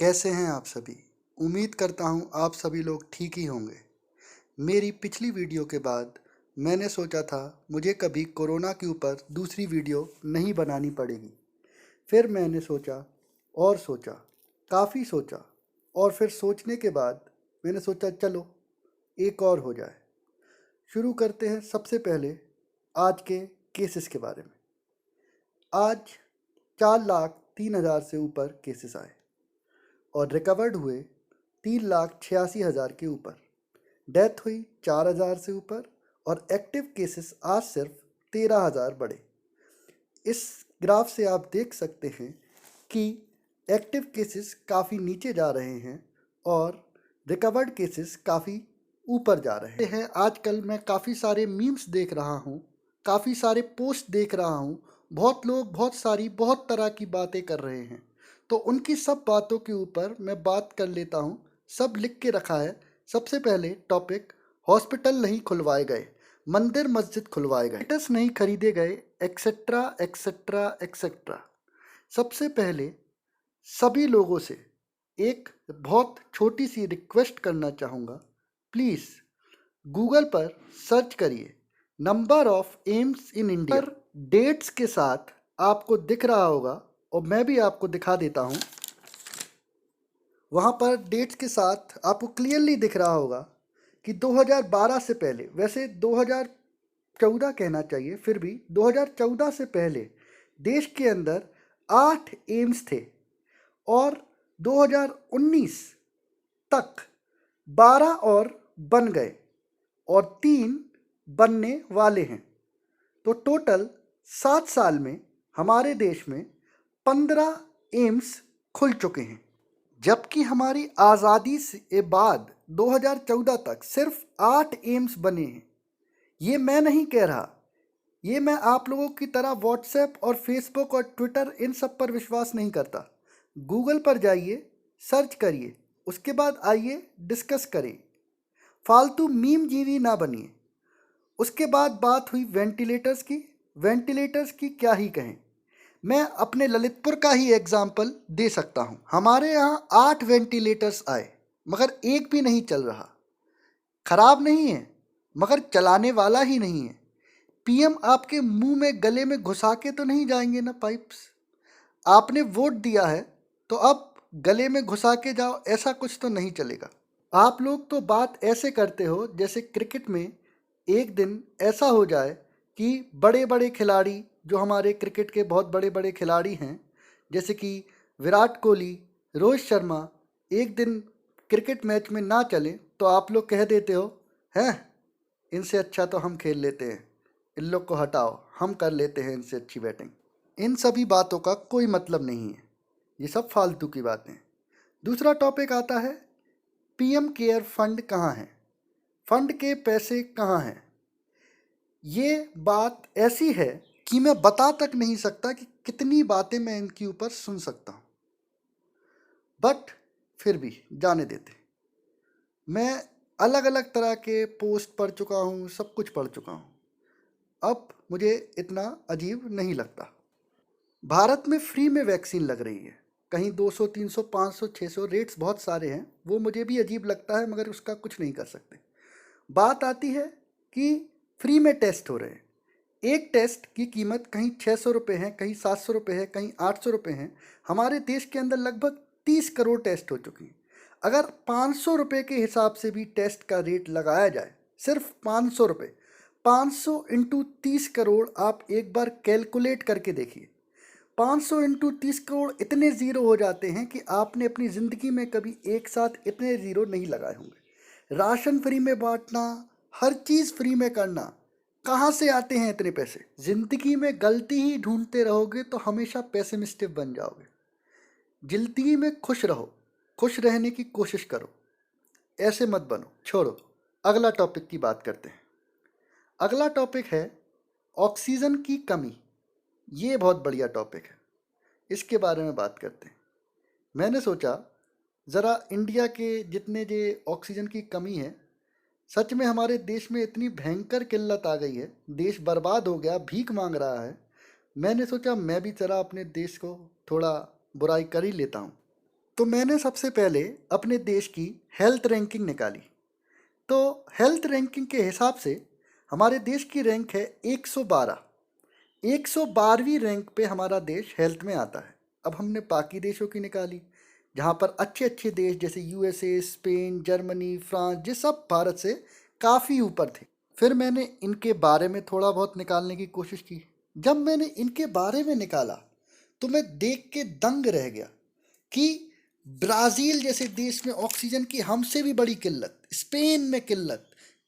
कैसे हैं आप सभी। उम्मीद करता हूं आप सभी लोग ठीक ही होंगे। मेरी पिछली वीडियो के बाद मैंने सोचा था मुझे कभी कोरोना के ऊपर दूसरी वीडियो नहीं बनानी पड़ेगी। फिर मैंने सोचा और सोचा, काफ़ी सोचा, और फिर सोचने के बाद मैंने सोचा चलो एक और हो जाए। शुरू करते हैं सबसे पहले आज के केसेस के बारे में। आज 4,03,000 से ऊपर केसेस आए और रिकवर्ड हुए 3,86,000 के ऊपर। डेथ हुई 4,000 से ऊपर और एक्टिव केसेस आज सिर्फ 13,000 बढ़े। इस ग्राफ से आप देख सकते हैं कि एक्टिव केसेस काफ़ी नीचे जा रहे हैं और रिकवर्ड केसेस काफ़ी ऊपर जा रहे हैं। आजकल मैं काफ़ी सारे मीम्स देख रहा हूँ, काफ़ी सारे पोस्ट देख रहा हूँ। बहुत लोग बहुत तरह की बातें कर रहे हैं, तो उनकी सब बातों के ऊपर मैं बात कर लेता हूँ। सब लिख के रखा है। सबसे पहले टॉपिक, हॉस्पिटल नहीं खुलवाए गए, मंदिर मस्जिद खुलवाए गए, टिकट्स नहीं खरीदे गए, एक्सेट्रा एक्सेट्रा एक्सेट्रा। सबसे पहले सभी लोगों से एक बहुत छोटी सी रिक्वेस्ट करना चाहूँगा। प्लीज़ गूगल पर सर्च करिए number of AIIMS in India. Dates के साथ आपको दिख रहा होगा और मैं भी आपको दिखा देता हूँ। वहाँ पर डेट्स के साथ आपको क्लियरली दिख रहा होगा कि 2012 से पहले, वैसे 2014 कहना चाहिए, फिर भी 2014 से पहले देश के अंदर 8 एम्स थे और 2019 तक 12 और बन गए और 3 बनने वाले हैं। तो टोटल 7 साल में हमारे देश में 15 एम्स खुल चुके हैं, जबकि हमारी आज़ादी से बाद 2014 तक सिर्फ 8 एम्स बने हैं। ये मैं नहीं कह रहा, ये मैं आप लोगों की तरह व्हाट्सएप और फेसबुक और ट्विटर इन सब पर विश्वास नहीं करता। गूगल पर जाइए, सर्च करिए, उसके बाद आइए डिस्कस करें। फालतू मीम जीवी ना बनिए। उसके बाद बात हुई वेंटिलेटर्स की। वेंटिलेटर्स की क्या ही कहें, मैं अपने ललितपुर का ही एग्जाम्पल दे सकता हूँ। हमारे यहाँ 8 वेंटिलेटर्स आए मगर एक भी नहीं चल रहा। खराब नहीं है मगर चलाने वाला ही नहीं है। पीएम आपके मुंह में गले में घुसा के तो नहीं जाएंगे ना पाइप्स। आपने वोट दिया है तो अब गले में घुसा के जाओ, ऐसा कुछ तो नहीं चलेगा। आप लोग तो बात ऐसे करते हो जैसे क्रिकेट में एक दिन ऐसा हो जाए कि बड़े बड़े खिलाड़ी, जो हमारे क्रिकेट के बहुत बड़े बड़े खिलाड़ी हैं, जैसे कि विराट कोहली, रोहित शर्मा, एक दिन क्रिकेट मैच में ना चले तो आप लोग कह देते हो, हैं इनसे अच्छा तो हम खेल लेते हैं, इन लोग को हटाओ, हम कर लेते हैं इनसे अच्छी बैटिंग। इन सभी बातों का कोई मतलब नहीं है, ये सब फालतू की बातें हैं। दूसरा टॉपिक आता है पीएम केयर फंड कहाँ है, फंड के पैसे कहाँ हैं। ये बात ऐसी है कि मैं बता तक नहीं सकता कि कितनी बातें मैं इनके ऊपर सुन सकता हूँ, बट फिर भी जाने देते। मैं अलग अलग तरह के पोस्ट पढ़ चुका हूँ, सब कुछ पढ़ चुका हूँ, अब मुझे इतना अजीब नहीं लगता। भारत में फ्री में वैक्सीन लग रही है, कहीं 200, 300, 500, 600 रेट्स बहुत सारे हैं, वो मुझे भी अजीब लगता है मगर उसका कुछ नहीं कर सकते। बात आती है कि फ्री में टेस्ट हो रहे हैं। एक टेस्ट की कीमत कहीं 600 रुपये है, कहीं 700 रुपये है, कहीं 800 रुपये है। हमारे देश के अंदर लगभग 30 करोड़ टेस्ट हो चुकी हैं। अगर 500 रुपये के हिसाब से भी टेस्ट का रेट लगाया जाए, सिर्फ 500 रुपये, 500 इंटू 30 करोड़, आप एक बार कैलकुलेट करके देखिए। 500 इंटू 30 करोड़ इतने ज़ीरो हो जाते हैं कि आपने अपनी ज़िंदगी में कभी एक साथ इतने ज़ीरो नहीं लगाए होंगे। राशन फ्री में बांटना, हर चीज़ फ्री में करना, कहाँ से आते हैं इतने पैसे। ज़िंदगी में गलती ही ढूंढते रहोगे तो हमेशा पेसिमिस्टिक बन जाओगे। ज़िंदगी में खुश रहो, खुश रहने की कोशिश करो, ऐसे मत बनो। छोड़ो, अगला टॉपिक की बात करते हैं। अगला टॉपिक है ऑक्सीजन की कमी। ये बहुत बढ़िया टॉपिक है, इसके बारे में बात करते हैं। मैंने सोचा ज़रा इंडिया के जितने जे ऑक्सीजन की कमी है, सच में हमारे देश में इतनी भयंकर किल्लत आ गई है, देश बर्बाद हो गया, भीख मांग रहा है। मैंने सोचा मैं भी ज़रा अपने देश को थोड़ा बुराई कर ही लेता हूँ। तो मैंने सबसे पहले अपने देश की हेल्थ रैंकिंग निकाली। तो हेल्थ रैंकिंग के हिसाब से हमारे देश की रैंक है 112। 112वीं रैंक पे हमारा देश हेल्थ में आता है। अब हमने बाकी देशों की निकाली, जहाँ पर अच्छे अच्छे देश जैसे यूएसए, स्पेन, जर्मनी, फ्रांस, ये सब भारत से काफ़ी ऊपर थे। फिर मैंने इनके बारे में थोड़ा बहुत निकालने की कोशिश की। जब मैंने इनके बारे में निकाला तो मैं देख के दंग रह गया कि ब्राज़ील जैसे देश में ऑक्सीजन की हमसे भी बड़ी किल्लत, स्पेन में किल्लत,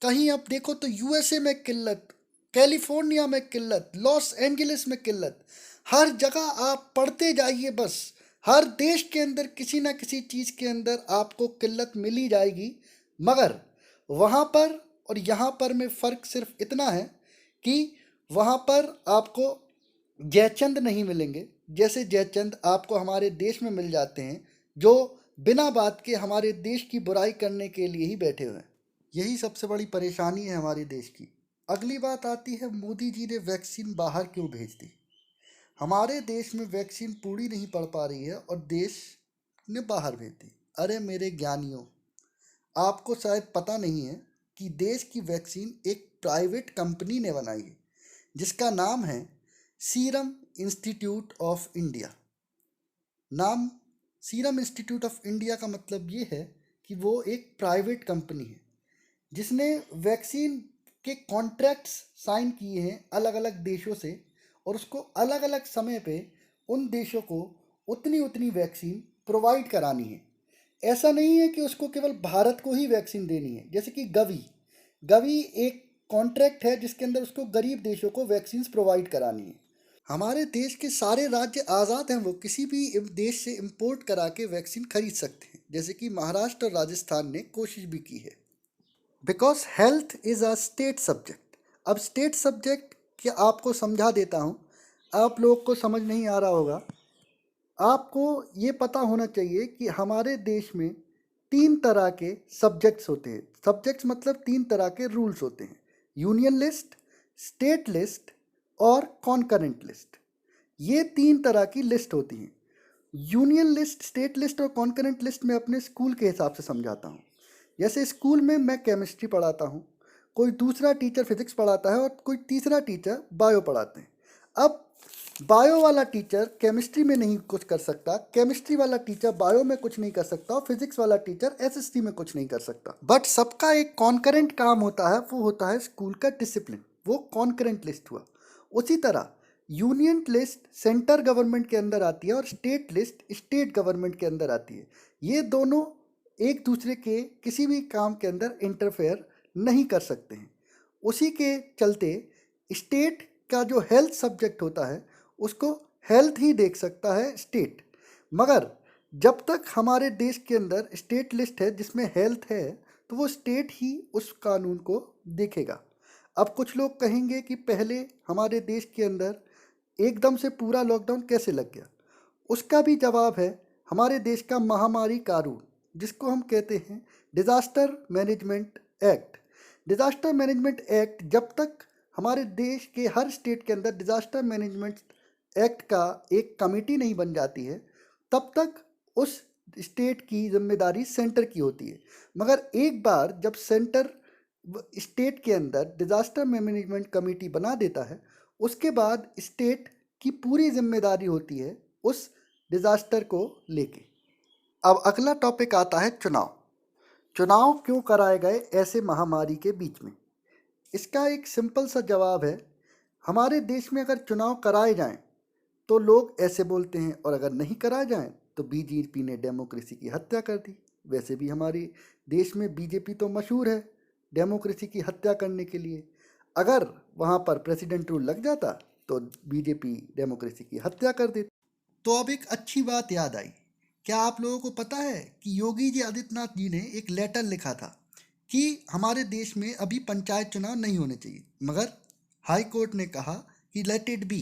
कहीं आप देखो तो यूएसए में किल्लत, कैलिफोर्निया में किल्लत, लॉस एंजलिस में किल्लत। हर जगह आप पढ़ते जाइए, बस हर देश के अंदर किसी ना किसी चीज़ के अंदर आपको किल्लत मिली जाएगी। मगर वहाँ पर और यहाँ पर में फ़र्क सिर्फ इतना है कि वहाँ पर आपको जयचंद नहीं मिलेंगे जैसे जयचंद आपको हमारे देश में मिल जाते हैं, जो बिना बात के हमारे देश की बुराई करने के लिए ही बैठे हुए हैं। यही सबसे बड़ी परेशानी है हमारे देश की। अगली बात आती है, मोदी जी ने वैक्सीन बाहर क्यों भेज दी। हमारे देश में वैक्सीन पूरी नहीं पड़ पा रही है और देश ने बाहर भेज दी। अरे मेरे ज्ञानियों, आपको शायद पता नहीं है कि देश की वैक्सीन एक प्राइवेट कंपनी ने बनाई है, जिसका नाम है सीरम इंस्टीट्यूट ऑफ इंडिया। नाम सीरम इंस्टीट्यूट ऑफ इंडिया का मतलब ये है कि वो एक प्राइवेट कंपनी है जिसने वैक्सीन के कॉन्ट्रैक्ट्स साइन किए हैं अलग अलग देशों से, और उसको अलग अलग समय पे उन देशों को उतनी उतनी वैक्सीन प्रोवाइड करानी है। ऐसा नहीं है कि उसको केवल भारत को ही वैक्सीन देनी है। जैसे कि गवी गवी एक कॉन्ट्रैक्ट है जिसके अंदर उसको गरीब देशों को वैक्सीन प्रोवाइड करानी है। हमारे देश के सारे राज्य आज़ाद हैं, वो किसी भी देश से इंपोर्ट करा के वैक्सीन खरीद सकते हैं, जैसे कि महाराष्ट्र और राजस्थान ने कोशिश भी की है। Because health is a state subject. अब स्टेट सब्जेक्ट क्या आपको समझा देता हूँ, आप लोग को समझ नहीं आ रहा होगा। आपको ये पता होना चाहिए कि हमारे देश में 3 तरह के सब्जेक्ट्स होते हैं। सब्जेक्ट्स मतलब 3 तरह के रूल्स होते हैं: यूनियन लिस्ट, स्टेट लिस्ट और कॉन्करेंट लिस्ट। ये 3 तरह की लिस्ट होती हैं। यूनियन लिस्ट, स्टेट लिस्ट और कॉन्करेंट लिस्ट में अपने स्कूल के हिसाब से समझाता हूँ। जैसे स्कूल में मैं केमिस्ट्री पढ़ाता हूँ, कोई दूसरा टीचर फिजिक्स पढ़ाता है और कोई तीसरा टीचर बायो पढ़ाते हैं। अब बायो वाला टीचर केमिस्ट्री में नहीं कुछ कर सकता, केमिस्ट्री वाला टीचर बायो में कुछ नहीं कर सकता और फिजिक्स वाला टीचर एसएसटी में कुछ नहीं कर सकता। बट सबका एक कॉन्करेंट काम होता है, वो होता है स्कूल का डिसिप्लिन। वो कॉन्करेंट लिस्ट हुआ। उसी तरह यूनियन लिस्ट सेंटर गवर्नमेंट के अंदर आती है और स्टेट लिस्ट स्टेट गवर्नमेंट के अंदर आती है। ये दोनों एक दूसरे के किसी भी काम के अंदर इंटरफेयर नहीं कर सकते हैं। उसी के चलते स्टेट का जो हेल्थ सब्जेक्ट होता है उसको हेल्थ ही देख सकता है स्टेट। मगर जब तक हमारे देश के अंदर स्टेट लिस्ट है जिसमें हेल्थ है, तो वो स्टेट ही उस कानून को देखेगा। अब कुछ लोग कहेंगे कि पहले हमारे देश के अंदर एकदम से पूरा लॉकडाउन कैसे लग गया। उसका भी जवाब है हमारे देश का महामारी कानून, जिसको हम कहते हैं disaster management act. Disaster management act, जब तक हमारे देश के हर स्टेट के अंदर डिज़ास्टर मैनेजमेंट एक्ट का एक कमेटी नहीं बन जाती है, तब तक उस स्टेट की जिम्मेदारी सेंटर की होती है। मगर एक बार जब सेंटर स्टेट के अंदर डिज़ास्टर मैनेजमेंट कमेटी बना देता है, उसके बाद स्टेट की पूरी जिम्मेदारी होती है उस डिज़ास्टर को लेके। अब अगला टॉपिक आता है चुनाव। चुनाव क्यों कराए गए ऐसे महामारी के बीच में? इसका एक सिंपल सा जवाब है, हमारे देश में अगर चुनाव कराए जाएं तो लोग ऐसे बोलते हैं, और अगर नहीं कराए जाएं तो बीजेपी ने डेमोक्रेसी की हत्या कर दी। वैसे भी हमारे देश में बीजेपी तो मशहूर है डेमोक्रेसी की हत्या करने के लिए। अगर वहाँ पर प्रेसिडेंट रूल लग जाता तो बीजेपी डेमोक्रेसी की हत्या कर देती। तो अब एक अच्छी बात याद आई। क्या आप लोगों को पता है कि योगी जी आदित्यनाथ जी ने एक लेटर लिखा था कि हमारे देश में अभी पंचायत चुनाव नहीं होने चाहिए, मगर हाई कोर्ट ने कहा कि लेट इट बी।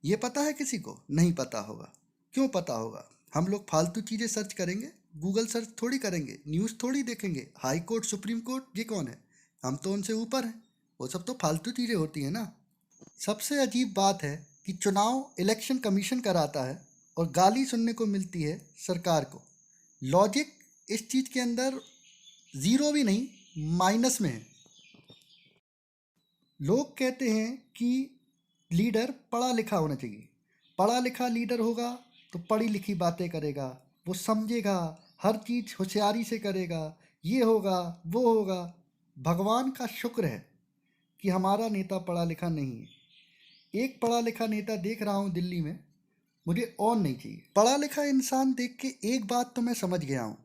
ये पता है किसी को? नहीं पता होगा। क्यों पता होगा? हम लोग फालतू चीज़ें सर्च करेंगे, गूगल सर्च थोड़ी करेंगे, न्यूज़ थोड़ी देखेंगे। हाई कोर्ट, सुप्रीम कोर्ट, ये कौन है? हम तो उनसे ऊपर हैं। वो सब तो फालतू चीज़ें होती हैं ना। सबसे अजीब बात है कि चुनाव इलेक्शन कमीशन कराता है और गाली सुनने को मिलती है सरकार को। लॉजिक इस चीज़ के अंदर ज़ीरो भी नहीं, माइनस में है। लोग कहते हैं कि लीडर पढ़ा लिखा होना चाहिए। पढ़ा लिखा लीडर होगा तो पढ़ी लिखी बातें करेगा, वो समझेगा, हर चीज़ होशियारी से करेगा, ये होगा वो होगा। भगवान का शुक्र है कि हमारा नेता पढ़ा लिखा नहीं है। एक पढ़ा लिखा नेता देख रहा हूँ दिल्ली में, मुझे और नहीं चाहिए। पढ़ा लिखा इंसान देख के एक बात तो मैं समझ गया हूँ,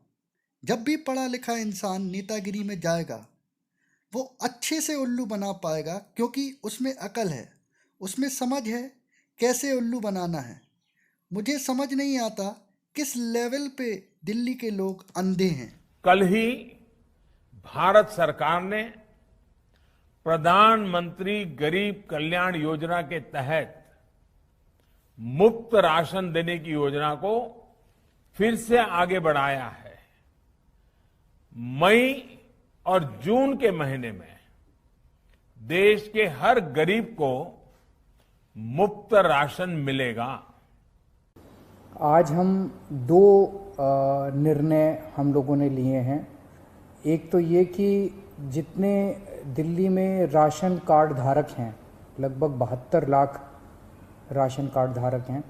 जब भी पढ़ा लिखा इंसान नेतागिरी में जाएगा वो अच्छे से उल्लू बना पाएगा, क्योंकि उसमें अकल है, उसमें समझ है कैसे उल्लू बनाना है। मुझे समझ नहीं आता किस लेवल पे दिल्ली के लोग अंधे हैं। कल ही भारत सरकार ने प्रधानमंत्री गरीब कल्याण योजना के तहत मुफ्त राशन देने की योजना को फिर से आगे बढ़ाया है। मई और जून के महीने में देश के हर गरीब को मुफ्त राशन मिलेगा। आज हम दो निर्णय हम लोगों ने लिए हैं। एक तो ये कि जितने दिल्ली में राशन कार्ड धारक हैं, लगभग 72 लाख राशन कार्ड धारक हैं,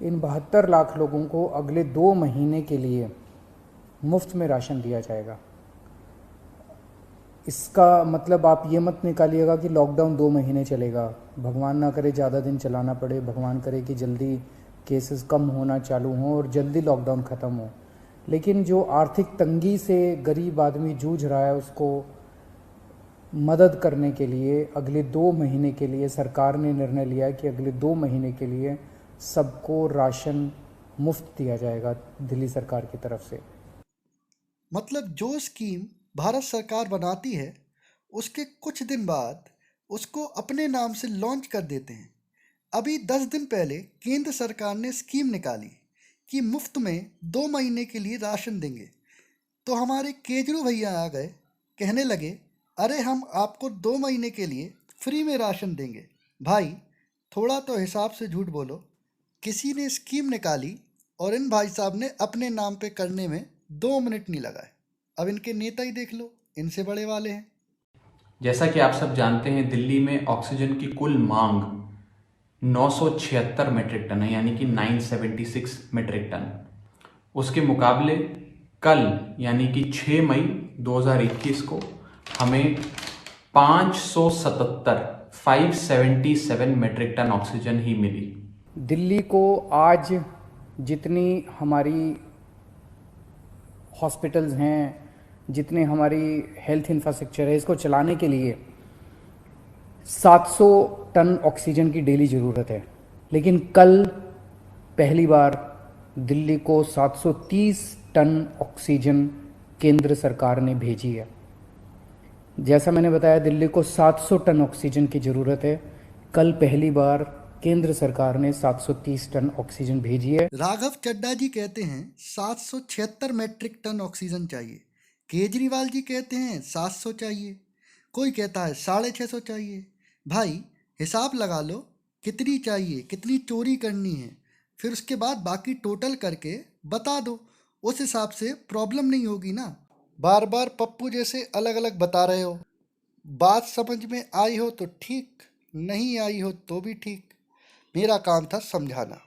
इन 72 लाख लोगों को अगले 2 महीने के लिए मुफ्त में राशन दिया जाएगा। इसका मतलब आप ये मत निकालिएगा कि लॉकडाउन 2 महीने चलेगा। भगवान ना करे ज़्यादा दिन चलाना पड़े, भगवान करे कि जल्दी केसेस कम होना चालू हों और जल्दी लॉकडाउन ख़त्म हो। लेकिन जो आर्थिक तंगी से गरीब आदमी जूझ रहा है उसको मदद करने के लिए अगले 2 महीने के लिए सरकार ने निर्णय लिया है कि अगले 2 महीने के लिए सबको राशन मुफ्त दिया जाएगा दिल्ली सरकार की तरफ से। मतलब जो स्कीम भारत सरकार बनाती है उसके कुछ दिन बाद उसको अपने नाम से लॉन्च कर देते हैं। अभी 10 दिन पहले केंद्र सरकार ने स्कीम निकाली कि मुफ्त में 2 महीने के लिए राशन देंगे, तो हमारे केजरीवाल भैया आ गए, कहने लगे अरे हम आपको 2 महीने के लिए फ्री में राशन देंगे। भाई थोड़ा तो हिसाब से झूठ बोलो। किसी ने स्कीम निकाली और इन भाई साहब ने अपने नाम पे करने में 2 मिनट नहीं लगाए। अब इनके नेता ही देख लो, इनसे बड़े वाले हैं। जैसा कि आप सब जानते हैं, दिल्ली में ऑक्सीजन की कुल मांग 976 मीट्रिक टन है, यानी कि 976 मीट्रिक टन। उसके मुकाबले कल यानी कि 6 मई 2021 को हमें 577 मीट्रिक टन ऑक्सीजन ही मिली। दिल्ली को आज जितनी हमारी हॉस्पिटल्स हैं, जितने हमारी हेल्थ इंफ्रास्ट्रक्चर है, इसको चलाने के लिए 700 टन ऑक्सीजन की डेली ज़रूरत है। लेकिन कल पहली बार दिल्ली को 730 टन ऑक्सीजन केंद्र सरकार ने भेजी है। जैसा मैंने बताया, दिल्ली को 700 टन ऑक्सीजन की ज़रूरत है। कल पहली बार केंद्र सरकार ने 730 टन ऑक्सीजन भेजी है। राघव चड्ढा जी कहते हैं 776 मैट्रिक टन ऑक्सीजन चाहिए, केजरीवाल जी कहते हैं 700 चाहिए, कोई कहता है 650 चाहिए। भाई हिसाब लगा लो कितनी चाहिए, कितनी चोरी करनी है, फिर उसके बाद बाकी टोटल करके बता दो, उस हिसाब से प्रॉब्लम नहीं होगी ना। बार बार पप्पू जैसे अलग अलग बता रहे हो। बात समझ में आई हो तो ठीक, नहीं आई हो तो भी ठीक, मेरा काम था समझाना।